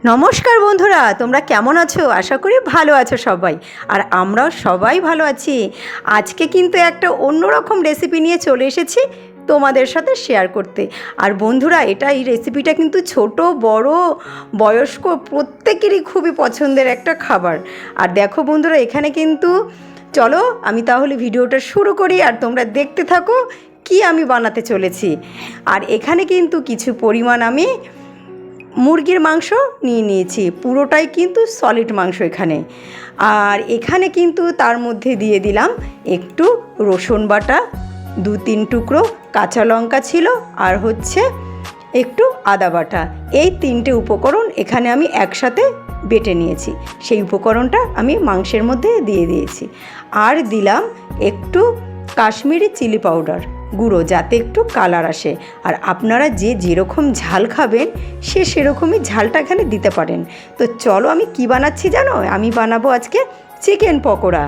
নমস্কার বন্ধুরা, তোমরা কেমন আছো? আশা করি ভালো আছো সবাই। আর আমরাও সবাই ভালো আছি। আজকে কিন্তু একটা অন্যরকম রেসিপি নিয়ে চলে এসেছি তোমাদের সাথে শেয়ার করতে। আর বন্ধুরা, এই রেসিপিটা কিন্তু ছোট বড় বয়স্ক প্রত্যেকেরই খুবই পছন্দের একটা খাবার। আর দেখো বন্ধুরা, এখানে কিন্তু চলো আমি তাহলে ভিডিওটা শুরু করি আর তোমরা দেখতে থাকো কি আমি বানাতে চলেছি। আর এখানে কিন্তু কিছু পরিমাণ আমি মুরগির মাংস নিয়েছি, পুরোটাই কিন্তু সলিড মাংস এখানে। আর এখানে কিন্তু তার মধ্যে দিয়ে দিলাম একটু রসুন বাটা, 2-3 টুকরো কাঁচা লঙ্কা ছিল, আর হচ্ছে একটু আদা বাটা। এই 3টে উপকরণ এখানে আমি একসাথে বেটে নিয়েছি। সেই উপকরণটা আমি মাংসের মধ্যে দিয়ে দিয়েছি। আর দিলাম একটু কাশ্মীরি চিলি পাউডার গুঁড়ো, যাতে একটু কালার আসে। আর আপনারা যে যেরকম ঝাল খাবেন সে সেরকমই ঝালটা এখানে দিতে পারেন। তো চলো আমি কি বানাচ্ছি জানো? আমি বানাবো আজকে চিকেন পকোড়া।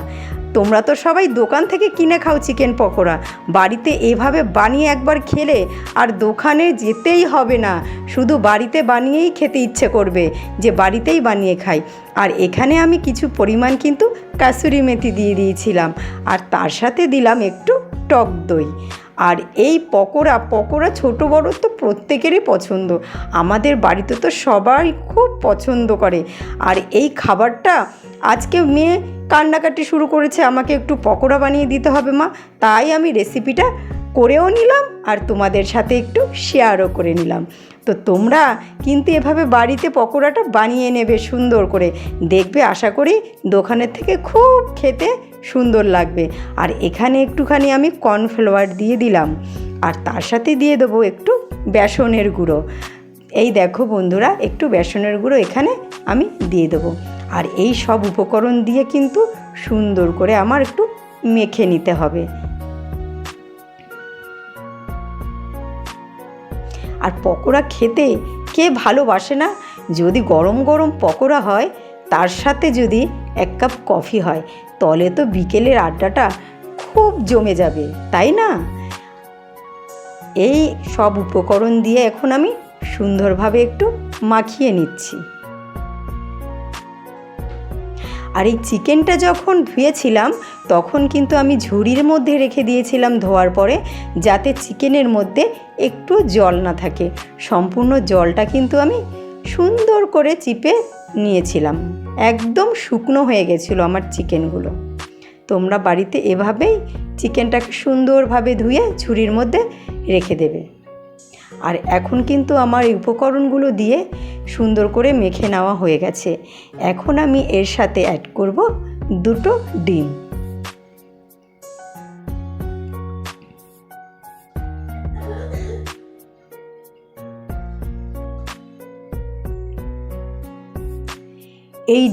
তোমরা তো সবাই দোকান থেকে কিনে খাও চিকেন পকোড়া, বাড়িতে এভাবে বানিয়ে একবার খেলে আর দোকানে যেতেই হবে না, শুধু বাড়িতে বানিয়েই খেতে ইচ্ছে করবে যে বাড়িতেই বানিয়ে খাই। আর এখানে আমি কিছু পরিমাণ কিন্তু কাসুরি মেথি দিয়ে দিয়েছিলাম, আর তার সাথে দিলাম একটু টক দই। আর এই পকোড়া ছোট বড় তো প্রত্যেকেরই পছন্দ, আমাদের বাড়িতে তো সবাই খুব পছন্দ করে। আর এই খাবারটা আজকে মেয়ে কান্নাকাটি শুরু করেছে, আমাকে একটু পকোড়া বানিয়ে দিতে হবে মা, তাই আমি রেসিপিটা করেও নিলাম আর তোমাদের সাথে একটু শেয়ারও করে নিলাম। তো তোমরা কিন্তু এভাবে বাড়িতে পকোড়াটা বানিয়ে নেবে সুন্দর করে, দেখবে আশা করি দোকানের থেকে খুব খেতে সুন্দর লাগবে। আর এখানে একটুখানি আমি কর্নফ্লাওয়ার দিয়ে দিলাম, আর তার সাথে দিয়ে দেবো একটু বেসনের গুঁড়ো। এই দেখো বন্ধুরা, একটু বেসনের গুঁড়ো এখানে আমি দিয়ে দেবো। আর এই সব উপকরণ দিয়ে কিন্তু সুন্দর করে আমার একটু মেখে নিতে হবে। আর পকোড়া খেতে কে ভালোবাসে না? যদি গরম গরম পকোড়া হয়, তার সাথে যদি 1 কাপ কফি হয়, তলে তো বিকেলের আড্ডাটা খুব জমে যাবে, তাই না? এই সব উপকরণ দিয়ে এখন আমি সুন্দরভাবে একটু মাখিয়ে নিচ্ছি। আর এই চিকেনটা যখন ধুয়েছিলাম তখন কিন্তু আমি ঝুড়ির মধ্যে রেখে দিয়েছিলাম ধোয়ার পরে, যাতে চিকেনের মধ্যে একটু জল না থাকে। সম্পূর্ণ জলটা কিন্তু আমি সুন্দর করে চিপে নিয়েছিলাম, একদম শুকনো হয়ে গেছিলো আমার চিকেনগুলো। তোমরা বাড়িতে এভাবেই চিকেনটাকে সুন্দরভাবে ধুয়ে ঝুড়ির মধ্যে রেখে দেবে। আর এখন কিন্তু আমার এই উপকরণগুলো দিয়ে সুন্দর করে মেখে নেওয়া হয়ে গেছে। এখন আমি এর সাথে অ্যাড করব 2টো ডিম। এই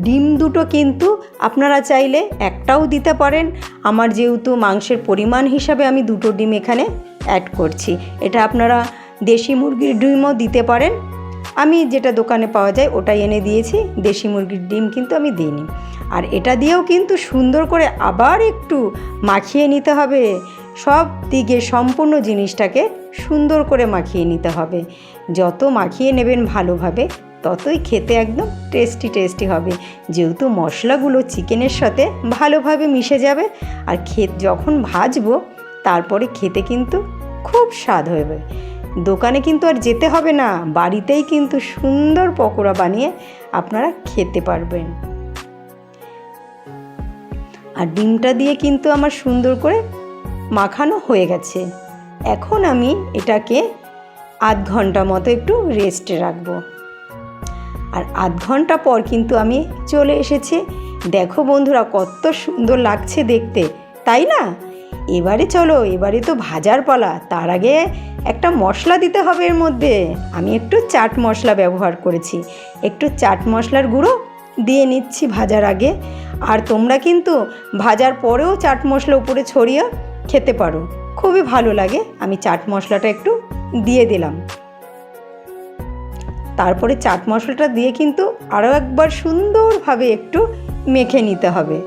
ডিম দুটো কিন্তু আপনারা চাইলে একটাও দিতে পারেন। আমার যেহেতু মাংসের পরিমাণ হিসাবে আমি 2টো ডিম এখানে অ্যাড করছি, এটা আপনারা দেশি মুরগির ডিমও দিতে পারেন। আমি যেটা দোকানে পাওয়া যায় ওটাই এনে দিয়েছি, দেশি মুরগির ডিম কিন্তু আমি দিইনি। আর এটা দিয়েও কিন্তু সুন্দর করে আবার একটু মাখিয়ে নিতে হবে, সব দিকে সম্পূর্ণ জিনিসটাকে সুন্দর করে মাখিয়ে নিতে হবে। যত মাখিয়ে নেবেন ভালোভাবে, ততই খেতে একদম টেস্টি হবে, যেহেতু মশলাগুলো চিকেনের সাথে ভালোভাবে মিশে যাবে। আর যখন ভাজবো তারপরে খেতে কিন্তু খুব স্বাদ হবে। দোকানে কিন্তু আর যেতে হবে না, বাড়িতেই কিন্তু সুন্দর পকোড়া বানিয়ে আপনারা খেতে পারবেন। আর ডিমটা দিয়ে কিন্তু আমার সুন্দর করে মাখানো হয়ে গেছে। এখন আমি এটাকে আধ ঘন্টা মতো একটু রেস্টে রাখবো। আর আধ ঘন্টা পর কিন্তু আমি চলে এসেছি। দেখো বন্ধুরা, কত সুন্দর লাগছে দেখতে, তাই না? এবারে চলো, এবারে তো ভাজার পালা। তার আগে একটা মশলা দিতে হবে এর মধ্যে। আমি একটু চাট মশলা ব্যবহার করেছি, একটু চাট মশলার গুঁড়ো দিয়ে নিচ্ছি ভাজার আগে। আর তোমরা কিন্তু ভাজার পরেও চাট মশলা উপরে ছড়িয়ে খেতে পারো, খুবই ভালো লাগে। আমি চাট মশলাটা একটু দিয়ে দিলাম। তারপরে চাট মশলাটা দিয়ে কিন্তু আরও একবার সুন্দরভাবে একটু মেখে নিতে হবে।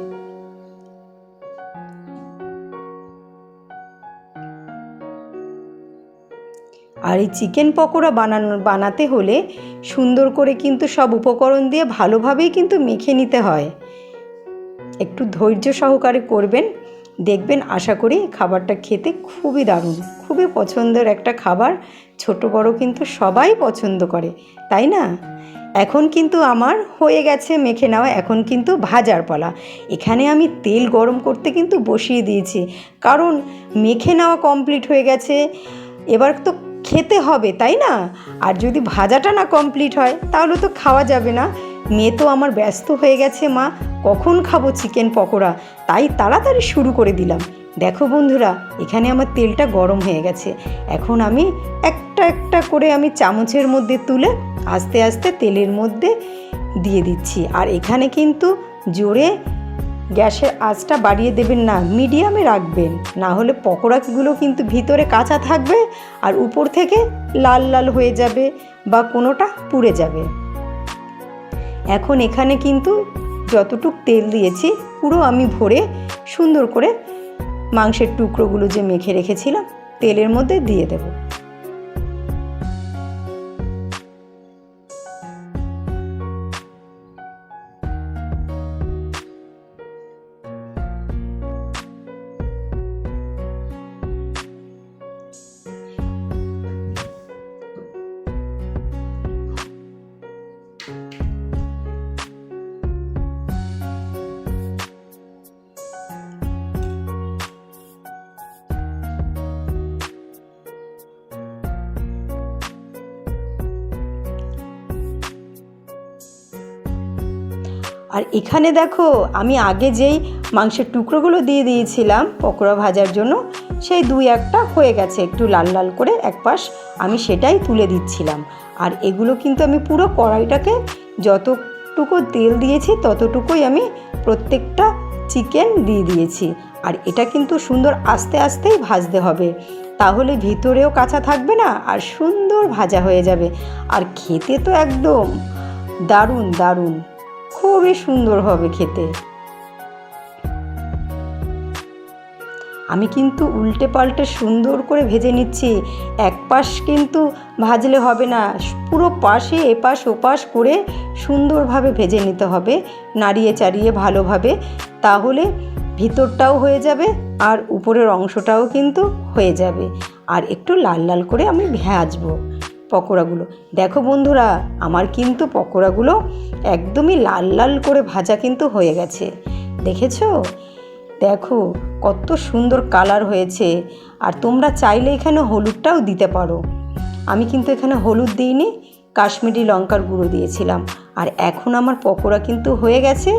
আর এই চিকেন পকোড়া বানাতে হলে সুন্দর করে কিন্তু সব উপকরণ দিয়ে ভালোভাবেই কিন্তু মেখে নিতে হয়। একটু ধৈর্য সহকারে করবেন, দেখবেন আশা করি খাবারটা খেতে খুবই দারুণ, খুবই পছন্দের একটা খাবার। ছোট বড় কিন্তু সবাই পছন্দ করে, তাই না? এখন কিন্তু আমার হয়ে গেছে মেখে নেওয়া, এখন কিন্তু ভাজার পালা। এখানে আমি তেল গরম করতে কিন্তু বসিয়ে দিয়েছি, কারণ মেখে নেওয়া কমপ্লিট হয়ে গেছে, এবার তো খেতে হবে, তাই না? আর যদি ভাজাটা না কমপ্লিট হয় তাহলে তো খাওয়া যাবে না। মেয়ে তো আমার ব্যস্ত হয়ে গেছে, মা কখন খাবো চিকেন পকোড়া, তাই তাড়াতাড়ি শুরু করে দিলাম। দেখো বন্ধুরা, এখানে আমার তেলটা গরম হয়ে গেছে। এখন আমি একটা একটা করে আমি চামচের মধ্যে তুলে আস্তে আস্তে তেলের মধ্যে দিয়ে দিচ্ছি। আর এখানে কিন্তু জোরে গ্যাসের আঁচটা বাড়িয়ে দেবেন না, মিডিয়ামে রাখবেন, না হলে পকোড়াগুলো কিন্তু ভিতরে কাঁচা থাকবে আর উপর থেকে লাল লাল হয়ে যাবে বা কোনোটা পুড়ে যাবে। এখন এখানে কিন্তু যতটুক তেল দিয়েছি পুরো আমি ভরে সুন্দর করে মাংসের টুকরোগুলো যে মেখে রেখেছিলাম তেলের মধ্যে দিয়ে দেব। আর এখানে দেখো, আমি আগে যেই মাংসের টুকরোগুলো দিয়ে দিয়েছিলাম পকোড়া ভাজার জন্য, সেই দুই একটা হয়ে গেছে একটু লাল লাল করে এক পাশ, আমি সেটাই তুলে দিচ্ছিলাম। আর এগুলো কিন্তু আমি পুরো কড়াইটাকে যতটুকু তেল দিয়েছি ততটুকুই আমি প্রত্যেকটা চিকেন দিয়ে দিয়েছি। আর এটা কিন্তু সুন্দর আস্তে আস্তেই ভাজতে হবে, তাহলে ভিতরেও কাঁচা থাকবে না আর সুন্দর ভাজা হয়ে যাবে। আর খেতে তো একদম দারুণ দারুণ, খুবই সুন্দর হবে খেতে। আমি কিন্তু উল্টে পাল্টে সুন্দর করে ভেজে নিচ্ছি, এক পাশ কিন্তু ভাজলে হবে না, পুরো পাশে এপাশ ওপাশ করে সুন্দরভাবে ভেজে নিতে হবে, নাড়িয়ে চাড়িয়ে ভালোভাবে, তাহলে ভিতরটাও হয়ে যাবে আর উপরের অংশটাও কিন্তু হয়ে যাবে। আর একটু লাল লাল করে আমি ভাজবো পকোড়াগুলো। দেখো বন্ধুরা, আমার কিন্তু পকোড়াগুলো একদমই লাল লাল করে ভাজা কিন্তু হয়ে গেছে, দেখেছো? দেখো কত সুন্দর কালার হয়েছে। আর তোমরা চাইলে এখানে হলুদটাও দিতে পারো, আমি কিন্তু এখানে হলুদ দিইনি, কাশ্মীরি লঙ্কার গুঁড়ো দিয়েছিলাম। আর এখন আমার পকোড়া কিন্তু হয়ে গেছে,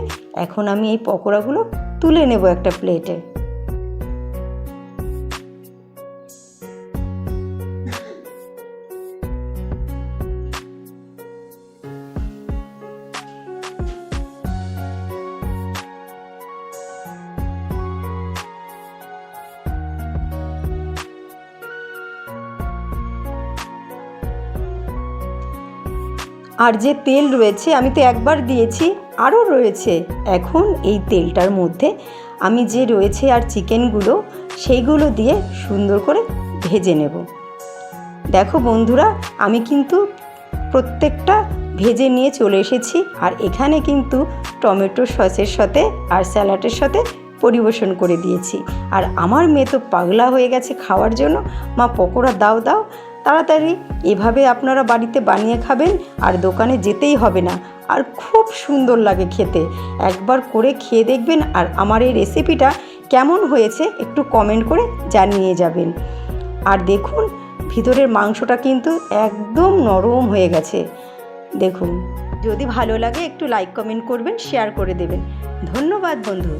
এখন আমি এই পকোড়াগুলো তুলে নেব একটা প্লেটে। আর যে তেল রয়েছে আমি তো একবার দিয়েছি, আরও রয়েছে। এখন এই তেলটার মধ্যে আমি যে রয়েছে আর চিকেনগুলো সেইগুলো দিয়ে সুন্দর করে ভেজে নেব। দেখো বন্ধুরা, আমি কিন্তু প্রত্যেকটা ভেজে নিয়ে চলে এসেছি। আর এখানে কিন্তু টমেটো সসের সাথে আর স্যালাডের সাথে পরিবেশন করে দিয়েছি। আর আমার মেয়ে তো পাগলা হয়ে গেছে খাওয়ার জন্য, মা পকোড়া দাও দাও। তাড়াতাড়ি এভাবে আপনারা বাড়িতে বানিয়ে খাবেন, আর দোকানে যেতেই হবে না, আর খুব সুন্দর লাগে খেতে। একবার করে খেয়ে দেখবেন, আর আমার এই রেসিপিটা কেমন হয়েছে একটু কমেন্ট করে জানিয়ে যাবেন। আর দেখুন ভিতরের মাংসটা কিন্তু একদম নরম হয়ে গেছে, দেখুন। যদি ভালো লাগে একটু লাইক কমেন্ট করবেন, শেয়ার করে দেবেন। ধন্যবাদ বন্ধু।